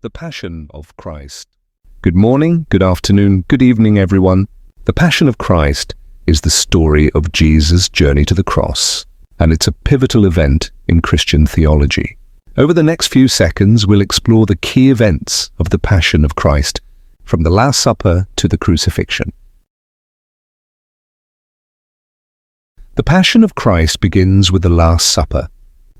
The Passion of Christ. Good morning, good afternoon, good evening, everyone. The Passion of Christ is the story of Jesus' journey to the cross, and it's a pivotal event in Christian theology. Over the next few seconds, we'll explore the key events of the Passion of Christ, from the Last Supper to the crucifixion. The Passion of Christ begins with the Last Supper,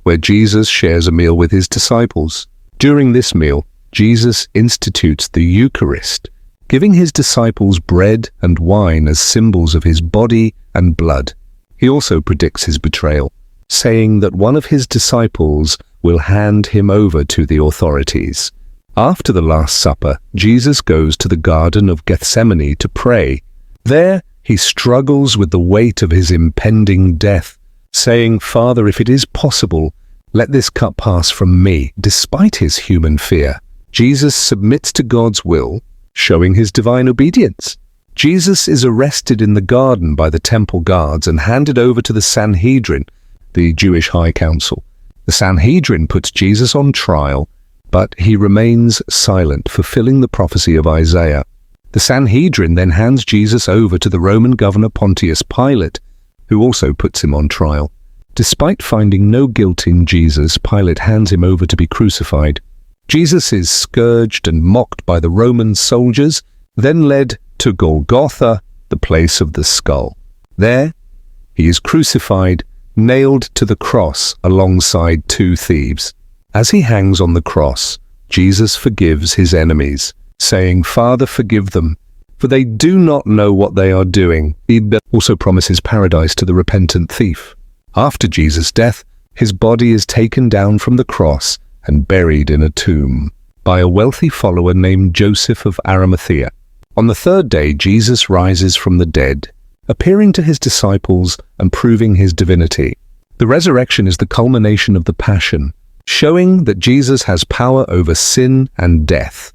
where Jesus shares a meal with his disciples. During this meal, Jesus institutes the Eucharist, giving his disciples bread and wine as symbols of his body and blood. He also predicts his betrayal, saying that one of his disciples will hand him over to the authorities. After the Last Supper, Jesus goes to the Garden of Gethsemane to pray. There, he struggles with the weight of his impending death, saying, "Father, if it is possible, let this cup pass from me." Despite his human fear, Jesus submits to God's will, showing his divine obedience. Jesus is arrested in the garden by the temple guards and handed over to the Sanhedrin, the Jewish high council. The Sanhedrin puts Jesus on trial, but he remains silent, fulfilling the prophecy of Isaiah. The Sanhedrin then hands Jesus over to the Roman governor Pontius Pilate, who also puts him on trial. Despite finding no guilt in Jesus, Pilate hands him over to be crucified. Jesus is scourged and mocked by the Roman soldiers, then led to Golgotha, the place of the skull. There, he is crucified, nailed to the cross alongside two thieves. As he hangs on the cross, Jesus forgives his enemies, saying, "Father, forgive them, for they do not know what they are doing." He also promises paradise to the repentant thief. After Jesus' death, his body is taken down from the cross and buried in a tomb by a wealthy follower named Joseph of Arimathea. On the third day, Jesus rises from the dead, appearing to his disciples and proving his divinity. The resurrection is the culmination of the Passion, showing that Jesus has power over sin and death.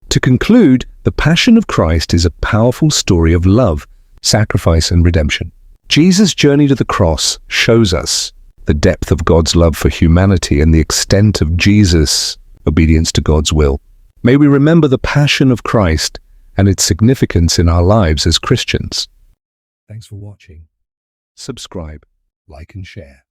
To conclude, the Passion of Christ is a powerful story of love, sacrifice, and redemption. Jesus' journey to the cross shows us the depth of God's love for humanity and the extent of Jesus' obedience to God's will. May we remember the Passion of Christ and its significance in our lives as Christians. Thanks for watching. Subscribe, like, and share.